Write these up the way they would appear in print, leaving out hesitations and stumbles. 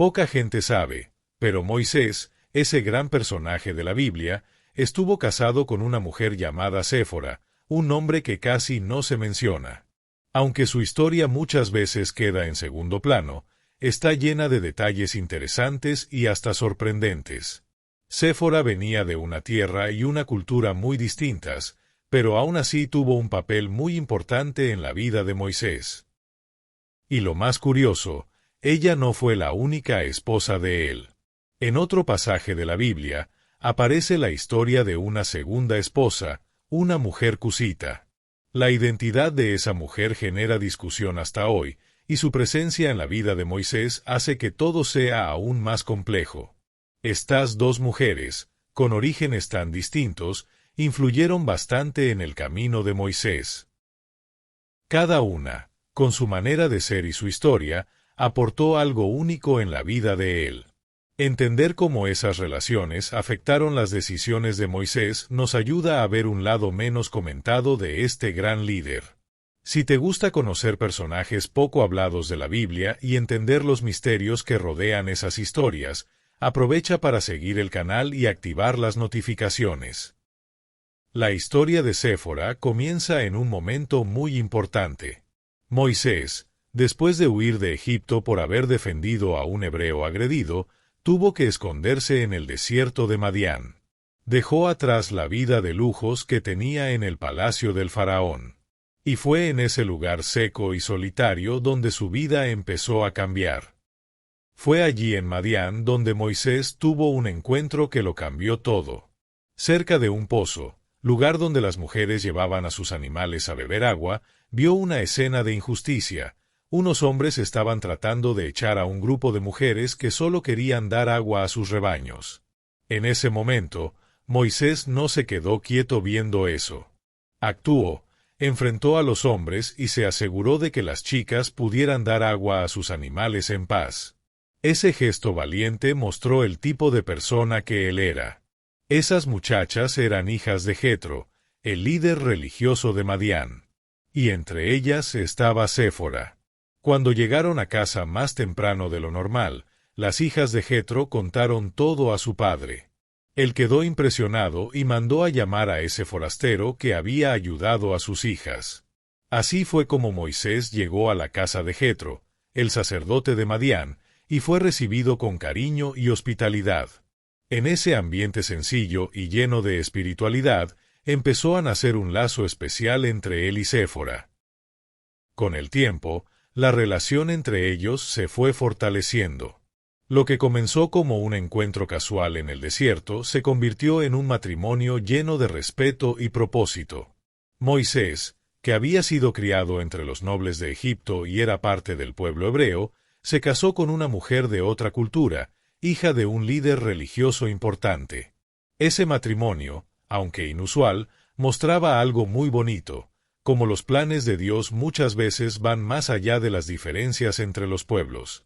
Poca gente sabe, pero Moisés, ese gran personaje de la Biblia, estuvo casado con una mujer llamada Séfora, un nombre que casi no se menciona. Aunque su historia muchas veces queda en segundo plano, está llena de detalles interesantes y hasta sorprendentes. Séfora venía de una tierra y una cultura muy distintas, pero aún así tuvo un papel muy importante en la vida de Moisés. Y lo más curioso, ella no fue la única esposa de él. En otro pasaje de la Biblia, aparece la historia de una segunda esposa, una mujer cusita. La identidad de esa mujer genera discusión hasta hoy, y su presencia en la vida de Moisés hace que todo sea aún más complejo. Estas dos mujeres, con orígenes tan distintos, influyeron bastante en el camino de Moisés. Cada una, con su manera de ser y su historia, aportó algo único en la vida de él. Entender cómo esas relaciones afectaron las decisiones de Moisés nos ayuda a ver un lado menos comentado de este gran líder. Si te gusta conocer personajes poco hablados de la Biblia y entender los misterios que rodean esas historias, aprovecha para seguir el canal y activar las notificaciones. La historia de Séfora comienza en un momento muy importante. Moisés, después de huir de Egipto por haber defendido a un hebreo agredido, tuvo que esconderse en el desierto de Madián. Dejó atrás la vida de lujos que tenía en el palacio del faraón. Y fue en ese lugar seco y solitario donde su vida empezó a cambiar. Fue allí en Madián donde Moisés tuvo un encuentro que lo cambió todo. Cerca de un pozo, lugar donde las mujeres llevaban a sus animales a beber agua, vio una escena de injusticia. Unos hombres estaban tratando de echar a un grupo de mujeres que solo querían dar agua a sus rebaños. En ese momento, Moisés no se quedó quieto viendo eso. Actuó, enfrentó a los hombres y se aseguró de que las chicas pudieran dar agua a sus animales en paz. Ese gesto valiente mostró el tipo de persona que él era. Esas muchachas eran hijas de Jetro, el líder religioso de Madián. Y entre ellas estaba Séfora. Cuando llegaron a casa más temprano de lo normal, las hijas de Jetro contaron todo a su padre. Él quedó impresionado y mandó a llamar a ese forastero que había ayudado a sus hijas. Así fue como Moisés llegó a la casa de Jetro, el sacerdote de Madián, y fue recibido con cariño y hospitalidad. En ese ambiente sencillo y lleno de espiritualidad, empezó a nacer un lazo especial entre él y Séfora. Con el tiempo, la relación entre ellos se fue fortaleciendo. Lo que comenzó como un encuentro casual en el desierto se convirtió en un matrimonio lleno de respeto y propósito. Moisés, que había sido criado entre los nobles de Egipto y era parte del pueblo hebreo, se casó con una mujer de otra cultura, hija de un líder religioso importante. Ese matrimonio, aunque inusual, mostraba algo muy bonito. Como los planes de Dios muchas veces van más allá de las diferencias entre los pueblos.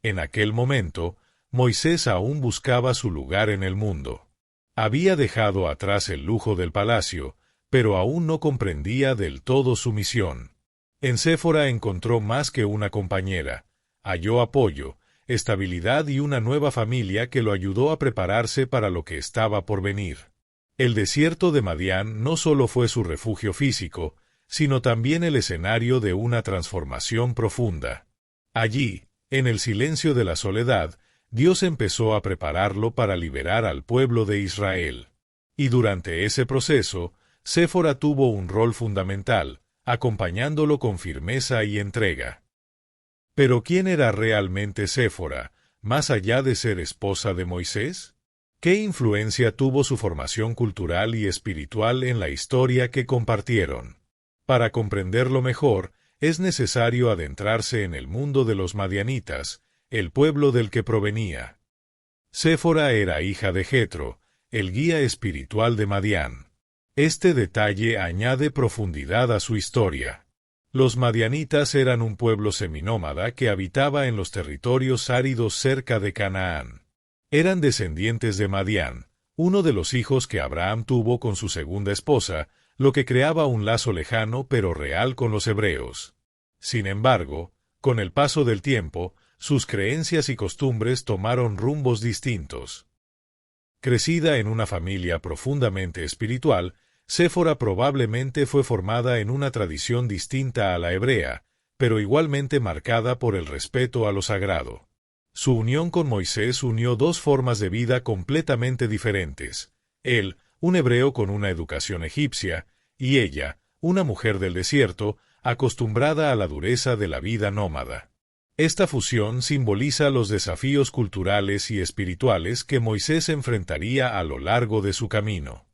En aquel momento, Moisés aún buscaba su lugar en el mundo. Había dejado atrás el lujo del palacio, pero aún no comprendía del todo su misión. En Séfora encontró más que una compañera, halló apoyo, estabilidad y una nueva familia que lo ayudó a prepararse para lo que estaba por venir. El desierto de Madián no solo fue su refugio físico, sino también el escenario de una transformación profunda. Allí, en el silencio de la soledad, Dios empezó a prepararlo para liberar al pueblo de Israel. Y durante ese proceso, Séfora tuvo un rol fundamental, acompañándolo con firmeza y entrega. Pero ¿quién era realmente Séfora, más allá de ser esposa de Moisés? ¿Qué influencia tuvo su formación cultural y espiritual en la historia que compartieron? Para comprenderlo mejor, es necesario adentrarse en el mundo de los madianitas, el pueblo del que provenía. Séfora era hija de Jetro, el guía espiritual de Madián. Este detalle añade profundidad a su historia. Los madianitas eran un pueblo seminómada que habitaba en los territorios áridos cerca de Canaán. Eran descendientes de Madián, uno de los hijos que Abraham tuvo con su segunda esposa, lo que creaba un lazo lejano pero real con los hebreos. Sin embargo, con el paso del tiempo, sus creencias y costumbres tomaron rumbos distintos. Crecida en una familia profundamente espiritual, Séfora probablemente fue formada en una tradición distinta a la hebrea, pero igualmente marcada por el respeto a lo sagrado. Su unión con Moisés unió dos formas de vida completamente diferentes. Él, un hebreo con una educación egipcia, y ella, una mujer del desierto, acostumbrada a la dureza de la vida nómada. Esta fusión simboliza los desafíos culturales y espirituales que Moisés enfrentaría a lo largo de su camino.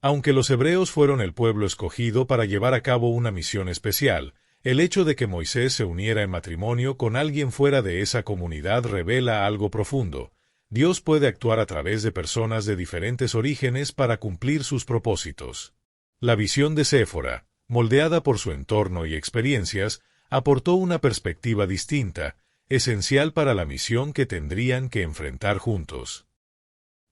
Aunque los hebreos fueron el pueblo escogido para llevar a cabo una misión especial, el hecho de que Moisés se uniera en matrimonio con alguien fuera de esa comunidad revela algo profundo. Dios puede actuar a través de personas de diferentes orígenes para cumplir sus propósitos. La visión de Séfora, moldeada por su entorno y experiencias, aportó una perspectiva distinta, esencial para la misión que tendrían que enfrentar juntos.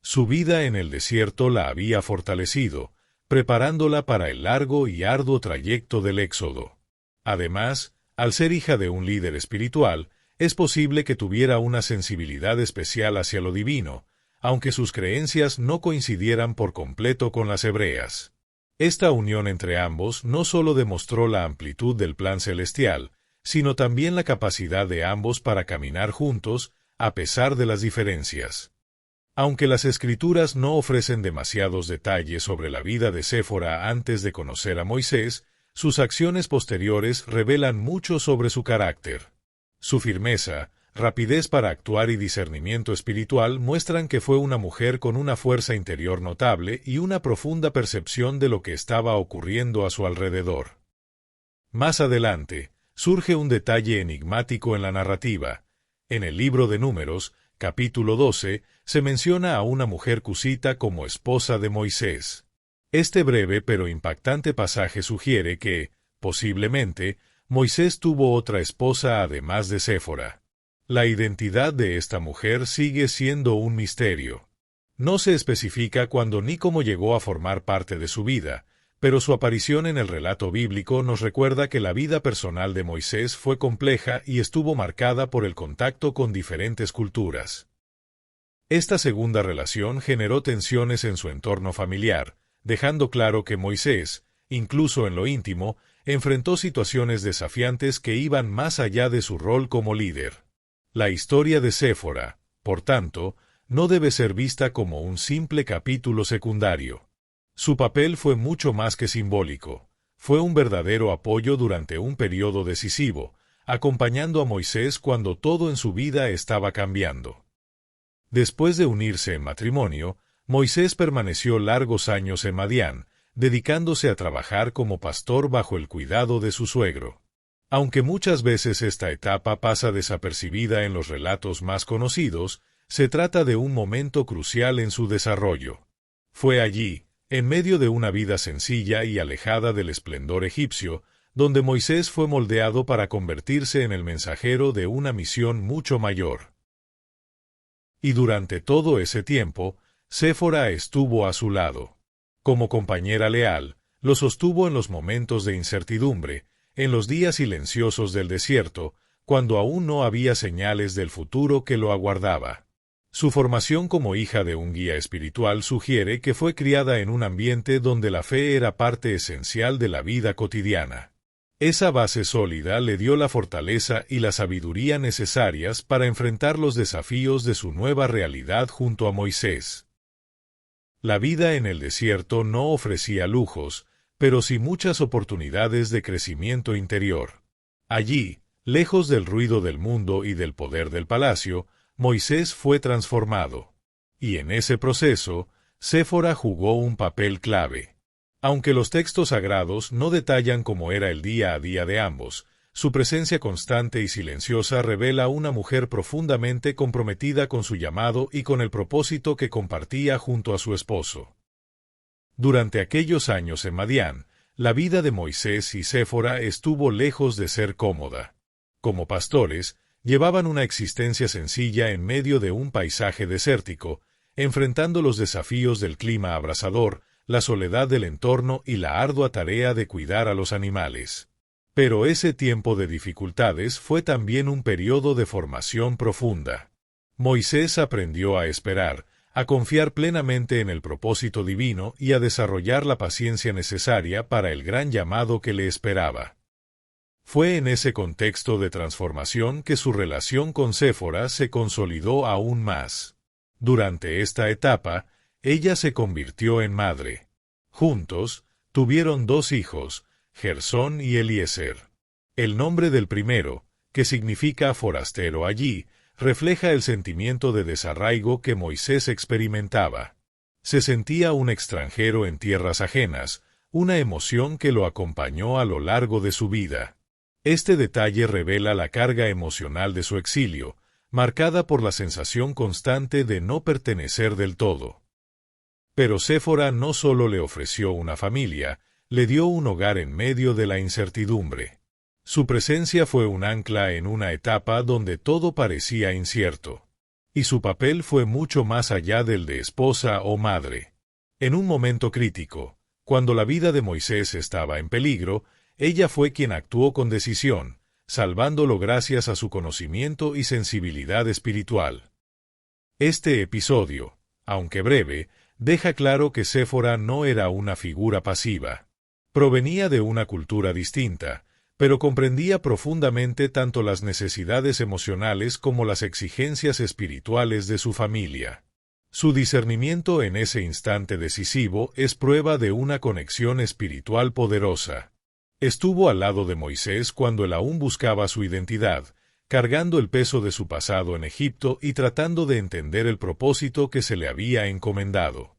Su vida en el desierto la había fortalecido, preparándola para el largo y arduo trayecto del Éxodo. Además, al ser hija de un líder espiritual, es posible que tuviera una sensibilidad especial hacia lo divino, aunque sus creencias no coincidieran por completo con las hebreas. Esta unión entre ambos no solo demostró la amplitud del plan celestial, sino también la capacidad de ambos para caminar juntos, a pesar de las diferencias. Aunque las Escrituras no ofrecen demasiados detalles sobre la vida de Séfora antes de conocer a Moisés, sus acciones posteriores revelan mucho sobre su carácter. Su firmeza, rapidez para actuar y discernimiento espiritual muestran que fue una mujer con una fuerza interior notable y una profunda percepción de lo que estaba ocurriendo a su alrededor. Más adelante, surge un detalle enigmático en la narrativa. En el libro de Números, capítulo 12, se menciona a una mujer cusita como esposa de Moisés. Este breve pero impactante pasaje sugiere que, posiblemente, Moisés tuvo otra esposa además de Séfora. La identidad de esta mujer sigue siendo un misterio. No se especifica cuándo ni cómo llegó a formar parte de su vida, pero su aparición en el relato bíblico nos recuerda que la vida personal de Moisés fue compleja y estuvo marcada por el contacto con diferentes culturas. Esta segunda relación generó tensiones en su entorno familiar, dejando claro que Moisés, incluso en lo íntimo, enfrentó situaciones desafiantes que iban más allá de su rol como líder. La historia de Séfora, por tanto, no debe ser vista como un simple capítulo secundario. Su papel fue mucho más que simbólico. Fue un verdadero apoyo durante un periodo decisivo, acompañando a Moisés cuando todo en su vida estaba cambiando. Después de unirse en matrimonio, Moisés permaneció largos años en Madián, dedicándose a trabajar como pastor bajo el cuidado de su suegro. Aunque muchas veces esta etapa pasa desapercibida en los relatos más conocidos, se trata de un momento crucial en su desarrollo. Fue allí, en medio de una vida sencilla y alejada del esplendor egipcio, donde Moisés fue moldeado para convertirse en el mensajero de una misión mucho mayor. Y durante todo ese tiempo, Séfora estuvo a su lado. Como compañera leal, lo sostuvo en los momentos de incertidumbre, en los días silenciosos del desierto, cuando aún no había señales del futuro que lo aguardaba. Su formación como hija de un guía espiritual sugiere que fue criada en un ambiente donde la fe era parte esencial de la vida cotidiana. Esa base sólida le dio la fortaleza y la sabiduría necesarias para enfrentar los desafíos de su nueva realidad junto a Moisés. La vida en el desierto no ofrecía lujos, pero sí muchas oportunidades de crecimiento interior. Allí, lejos del ruido del mundo y del poder del palacio, Moisés fue transformado. Y en ese proceso, Séfora jugó un papel clave. Aunque los textos sagrados no detallan cómo era el día a día de ambos, su presencia constante y silenciosa revela una mujer profundamente comprometida con su llamado y con el propósito que compartía junto a su esposo. Durante aquellos años en Madián, la vida de Moisés y Séfora estuvo lejos de ser cómoda. Como pastores, llevaban una existencia sencilla en medio de un paisaje desértico, enfrentando los desafíos del clima abrasador, la soledad del entorno y la ardua tarea de cuidar a los animales. Pero ese tiempo de dificultades fue también un periodo de formación profunda. Moisés aprendió a esperar, a confiar plenamente en el propósito divino y a desarrollar la paciencia necesaria para el gran llamado que le esperaba. Fue en ese contexto de transformación que su relación con Séfora se consolidó aún más. Durante esta etapa, ella se convirtió en madre. Juntos, tuvieron 2 hijos, Gersón y Eliezer. El nombre del primero, que significa forastero allí, refleja el sentimiento de desarraigo que Moisés experimentaba. Se sentía un extranjero en tierras ajenas, una emoción que lo acompañó a lo largo de su vida. Este detalle revela la carga emocional de su exilio, marcada por la sensación constante de no pertenecer del todo. Pero Séfora no solo le ofreció una familia, le dio un hogar en medio de la incertidumbre. Su presencia fue un ancla en una etapa donde todo parecía incierto. Y su papel fue mucho más allá del de esposa o madre. En un momento crítico, cuando la vida de Moisés estaba en peligro, ella fue quien actuó con decisión, salvándolo gracias a su conocimiento y sensibilidad espiritual. Este episodio, aunque breve, deja claro que Séfora no era una figura pasiva. Provenía de una cultura distinta, pero comprendía profundamente tanto las necesidades emocionales como las exigencias espirituales de su familia. Su discernimiento en ese instante decisivo es prueba de una conexión espiritual poderosa. Estuvo al lado de Moisés cuando él aún buscaba su identidad, cargando el peso de su pasado en Egipto y tratando de entender el propósito que se le había encomendado.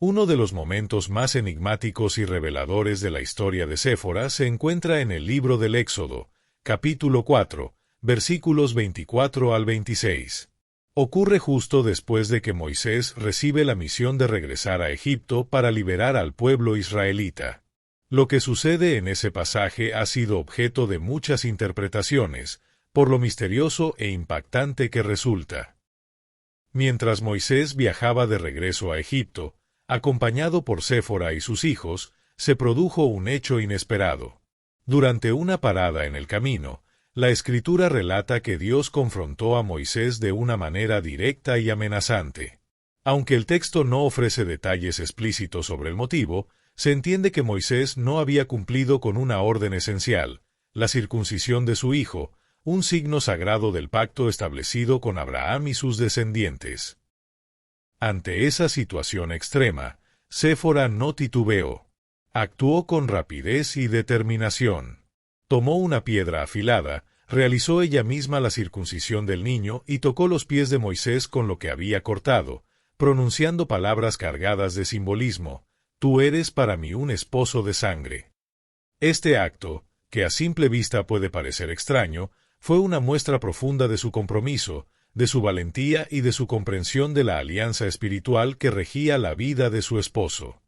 Uno de los momentos más enigmáticos y reveladores de la historia de Séfora se encuentra en el libro del Éxodo, capítulo 4, versículos 24 al 26. Ocurre justo después de que Moisés recibe la misión de regresar a Egipto para liberar al pueblo israelita. Lo que sucede en ese pasaje ha sido objeto de muchas interpretaciones, por lo misterioso e impactante que resulta. Mientras Moisés viajaba de regreso a Egipto, acompañado por Séfora y sus hijos, se produjo un hecho inesperado. Durante una parada en el camino, la Escritura relata que Dios confrontó a Moisés de una manera directa y amenazante. Aunque el texto no ofrece detalles explícitos sobre el motivo, se entiende que Moisés no había cumplido con una orden esencial, la circuncisión de su hijo, un signo sagrado del pacto establecido con Abraham y sus descendientes. Ante esa situación extrema, Séfora no titubeó. Actuó con rapidez y determinación. Tomó una piedra afilada, realizó ella misma la circuncisión del niño y tocó los pies de Moisés con lo que había cortado, pronunciando palabras cargadas de simbolismo: «Tú eres para mí un esposo de sangre». Este acto, que a simple vista puede parecer extraño, fue una muestra profunda de su compromiso, de su valentía y de su comprensión de la alianza espiritual que regía la vida de su esposo.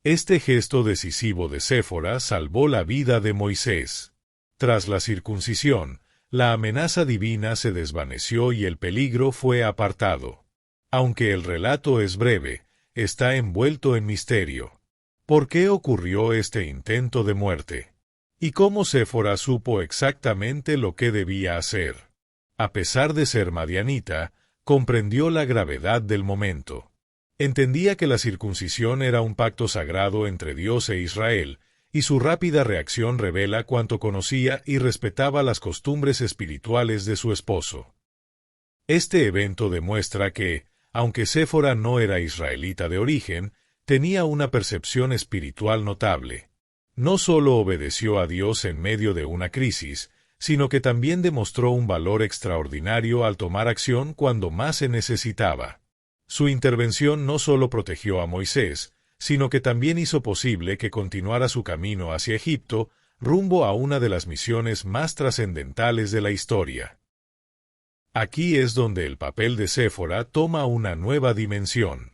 Este gesto decisivo de Séfora salvó la vida de Moisés. Tras la circuncisión, la amenaza divina se desvaneció y el peligro fue apartado. Aunque el relato es breve, está envuelto en misterio. ¿Por qué ocurrió este intento de muerte? ¿Y cómo Séfora supo exactamente lo que debía hacer? A pesar de ser madianita, comprendió la gravedad del momento. Entendía que la circuncisión era un pacto sagrado entre Dios e Israel, y su rápida reacción revela cuánto conocía y respetaba las costumbres espirituales de su esposo. Este evento demuestra que, aunque Séfora no era israelita de origen, tenía una percepción espiritual notable. No solo obedeció a Dios en medio de una crisis, sino que también demostró un valor extraordinario al tomar acción cuando más se necesitaba. Su intervención no solo protegió a Moisés, sino que también hizo posible que continuara su camino hacia Egipto, rumbo a una de las misiones más trascendentales de la historia. Aquí es donde el papel de Séfora toma una nueva dimensión.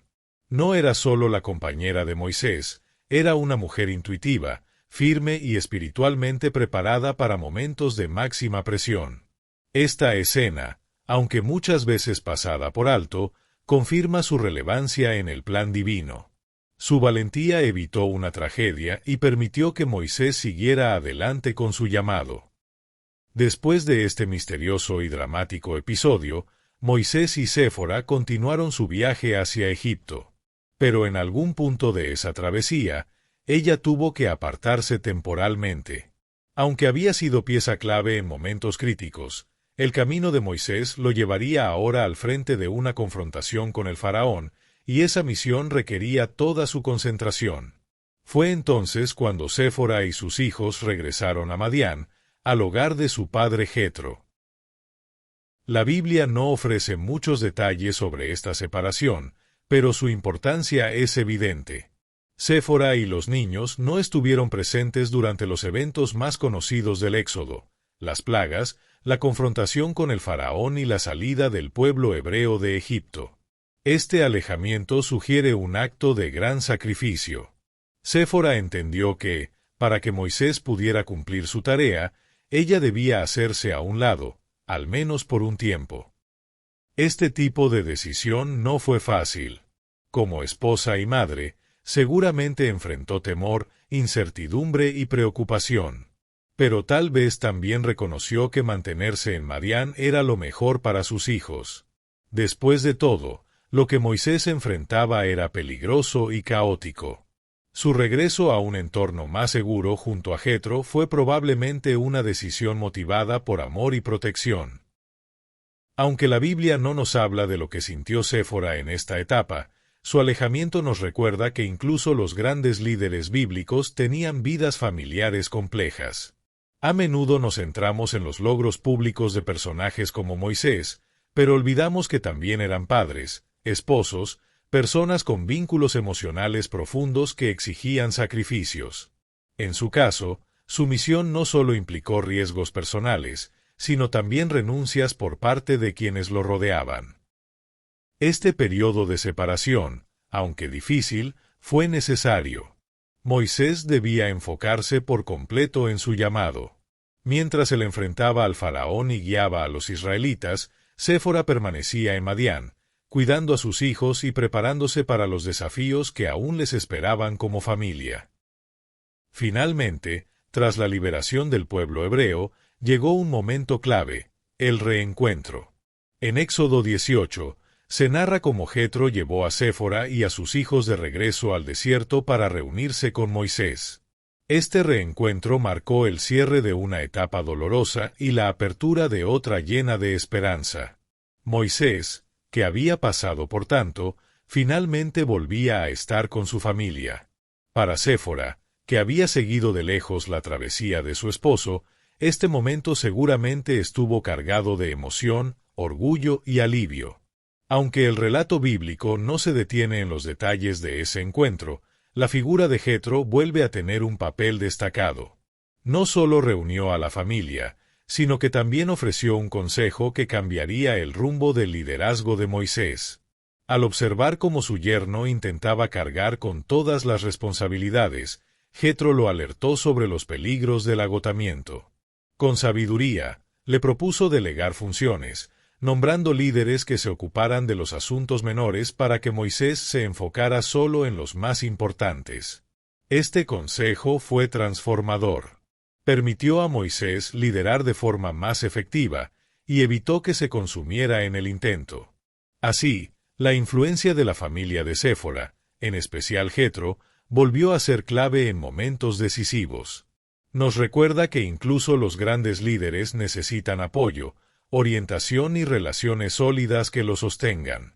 No era solo la compañera de Moisés, era una mujer intuitiva, firme y espiritualmente preparada para momentos de máxima presión. Esta escena, aunque muchas veces pasada por alto, confirma su relevancia en el plan divino. Su valentía evitó una tragedia y permitió que Moisés siguiera adelante con su llamado. Después de este misterioso y dramático episodio, Moisés y Séfora continuaron su viaje hacia Egipto. Pero en algún punto de esa travesía, ella tuvo que apartarse temporalmente. Aunque había sido pieza clave en momentos críticos, el camino de Moisés lo llevaría ahora al frente de una confrontación con el faraón, y esa misión requería toda su concentración. Fue entonces cuando Séfora y sus hijos regresaron a Madián, al hogar de su padre Jetro. La Biblia no ofrece muchos detalles sobre esta separación, pero su importancia es evidente. Séfora y los niños no estuvieron presentes durante los eventos más conocidos del Éxodo, las plagas, la confrontación con el faraón y la salida del pueblo hebreo de Egipto. Este alejamiento sugiere un acto de gran sacrificio. Séfora entendió que, para que Moisés pudiera cumplir su tarea, ella debía hacerse a un lado, al menos por un tiempo. Este tipo de decisión no fue fácil. Como esposa y madre, seguramente enfrentó temor, incertidumbre y preocupación. Pero tal vez también reconoció que mantenerse en Madián era lo mejor para sus hijos. Después de todo, lo que Moisés enfrentaba era peligroso y caótico. Su regreso a un entorno más seguro junto a Jetro fue probablemente una decisión motivada por amor y protección. Aunque la Biblia no nos habla de lo que sintió Séfora en esta etapa, su alejamiento nos recuerda que incluso los grandes líderes bíblicos tenían vidas familiares complejas. A menudo nos centramos en los logros públicos de personajes como Moisés, pero olvidamos que también eran padres, esposos, personas con vínculos emocionales profundos que exigían sacrificios. En su caso, su misión no solo implicó riesgos personales, sino también renuncias por parte de quienes lo rodeaban. Este periodo de separación, aunque difícil, fue necesario. Moisés debía enfocarse por completo en su llamado. Mientras él enfrentaba al faraón y guiaba a los israelitas, Séfora permanecía en Madián, cuidando a sus hijos y preparándose para los desafíos que aún les esperaban como familia. Finalmente, tras la liberación del pueblo hebreo, llegó un momento clave, el reencuentro. En Éxodo 18, se narra cómo Jetro llevó a Séfora y a sus hijos de regreso al desierto para reunirse con Moisés. Este reencuentro marcó el cierre de una etapa dolorosa y la apertura de otra llena de esperanza. Moisés, que había pasado por tanto, finalmente volvía a estar con su familia. Para Séfora, que había seguido de lejos la travesía de su esposo, este momento seguramente estuvo cargado de emoción, orgullo y alivio. Aunque el relato bíblico no se detiene en los detalles de ese encuentro, la figura de Jetro vuelve a tener un papel destacado. No solo reunió a la familia, sino que también ofreció un consejo que cambiaría el rumbo del liderazgo de Moisés. Al observar cómo su yerno intentaba cargar con todas las responsabilidades, Jetro lo alertó sobre los peligros del agotamiento. Con sabiduría, le propuso delegar funciones, nombrando líderes que se ocuparan de los asuntos menores para que Moisés se enfocara solo en los más importantes. Este consejo fue transformador. Permitió a Moisés liderar de forma más efectiva y evitó que se consumiera en el intento. Así, la influencia de la familia de Séfora, en especial Jetro, volvió a ser clave en momentos decisivos. Nos recuerda que incluso los grandes líderes necesitan apoyo, orientación y relaciones sólidas que lo sostengan.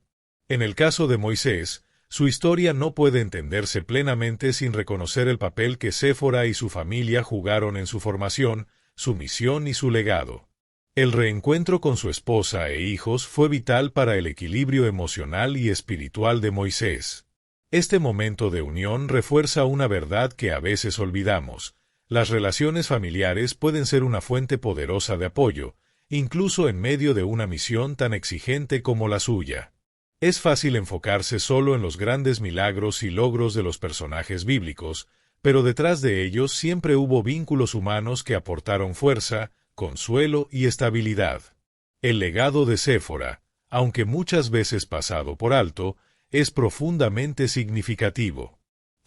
En el caso de Moisés, su historia no puede entenderse plenamente sin reconocer el papel que Séfora y su familia jugaron en su formación, su misión y su legado. El reencuentro con su esposa e hijos fue vital para el equilibrio emocional y espiritual de Moisés. Este momento de unión refuerza una verdad que a veces olvidamos. Las relaciones familiares pueden ser una fuente poderosa de apoyo, incluso en medio de una misión tan exigente como la suya. Es fácil enfocarse solo en los grandes milagros y logros de los personajes bíblicos, pero detrás de ellos siempre hubo vínculos humanos que aportaron fuerza, consuelo y estabilidad. El legado de Séfora, aunque muchas veces pasado por alto, es profundamente significativo.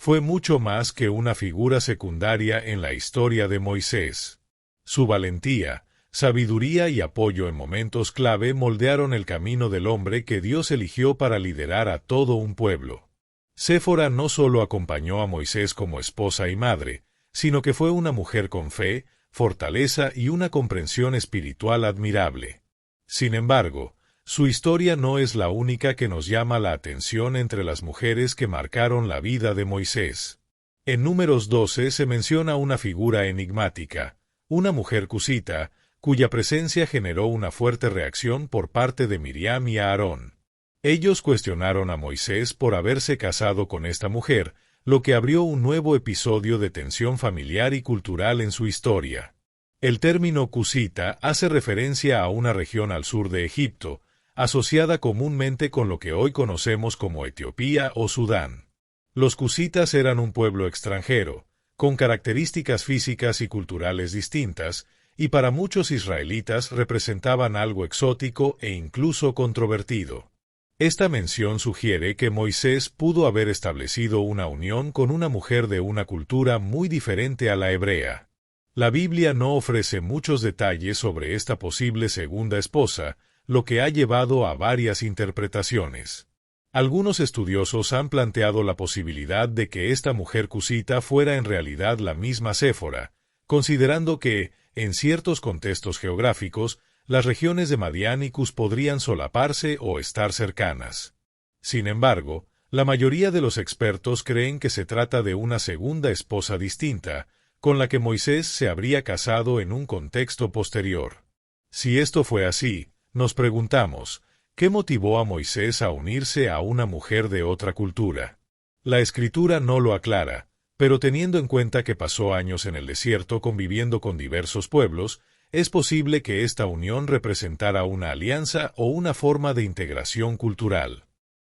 Fue mucho más que una figura secundaria en la historia de Moisés. Su valentía, sabiduría y apoyo en momentos clave moldearon el camino del hombre que Dios eligió para liderar a todo un pueblo. Séfora no solo acompañó a Moisés como esposa y madre, sino que fue una mujer con fe, fortaleza y una comprensión espiritual admirable. Sin embargo, su historia no es la única que nos llama la atención entre las mujeres que marcaron la vida de Moisés. En Números 12 se menciona una figura enigmática, una mujer cusita, cuya presencia generó una fuerte reacción por parte de Miriam y Aarón. Ellos cuestionaron a Moisés por haberse casado con esta mujer, lo que abrió un nuevo episodio de tensión familiar y cultural en su historia. El término cusita hace referencia a una región al sur de Egipto, asociada comúnmente con lo que hoy conocemos como Etiopía o Sudán. Los cusitas eran un pueblo extranjero, con características físicas y culturales distintas, y para muchos israelitas representaban algo exótico e incluso controvertido. Esta mención sugiere que Moisés pudo haber establecido una unión con una mujer de una cultura muy diferente a la hebrea. La Biblia no ofrece muchos detalles sobre esta posible segunda esposa, lo que ha llevado a varias interpretaciones. Algunos estudiosos han planteado la posibilidad de que esta mujer cusita fuera en realidad la misma Séfora, considerando que, en ciertos contextos geográficos, las regiones de Madián y Cus podrían solaparse o estar cercanas. Sin embargo, la mayoría de los expertos creen que se trata de una segunda esposa distinta, con la que Moisés se habría casado en un contexto posterior. Si esto fue así, nos preguntamos, ¿qué motivó a Moisés a unirse a una mujer de otra cultura? La Escritura no lo aclara, pero teniendo en cuenta que pasó años en el desierto conviviendo con diversos pueblos, es posible que esta unión representara una alianza o una forma de integración cultural.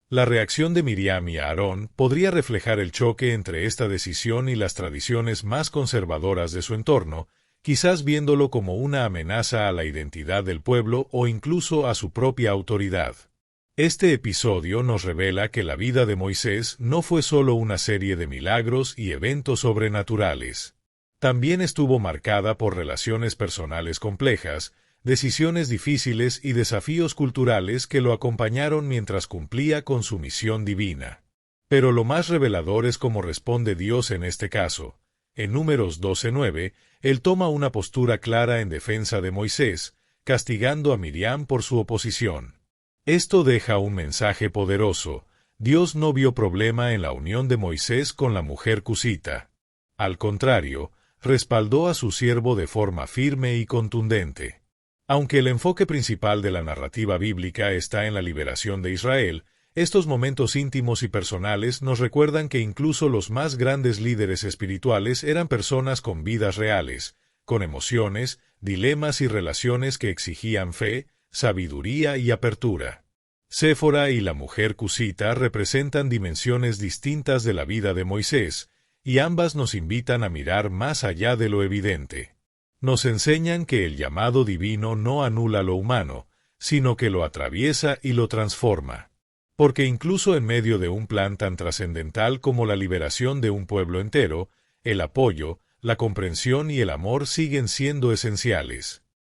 La reacción de Miriam y Aarón podría reflejar el choque entre esta decisión y las tradiciones más conservadoras de su entorno, quizás viéndolo como una amenaza a la identidad del pueblo o incluso a su propia autoridad. Este episodio nos revela que la vida de Moisés no fue solo una serie de milagros y eventos sobrenaturales. También estuvo marcada por relaciones personales complejas, decisiones difíciles y desafíos culturales que lo acompañaron mientras cumplía con su misión divina. Pero lo más revelador es cómo responde Dios en este caso. En Números 12:9, Él toma una postura clara en defensa de Moisés, castigando a Miriam por su oposición. Esto deja un mensaje poderoso. Dios no vio problema en la unión de Moisés con la mujer cusita. Al contrario, respaldó a su siervo de forma firme y contundente. Aunque el enfoque principal de la narrativa bíblica está en la liberación de Israel, estos momentos íntimos y personales nos recuerdan que incluso los más grandes líderes espirituales eran personas con vidas reales, con emociones, dilemas y relaciones que exigían fe, sabiduría y apertura. Séfora y la mujer cusita representan dimensiones distintas de la vida de Moisés, y ambas nos invitan a mirar más allá de lo evidente. Nos enseñan que el llamado divino no anula lo humano, sino que lo atraviesa y lo transforma. Porque incluso en medio de un plan tan trascendental como la liberación de un pueblo entero, el apoyo, la comprensión y el amor siguen siendo esenciales.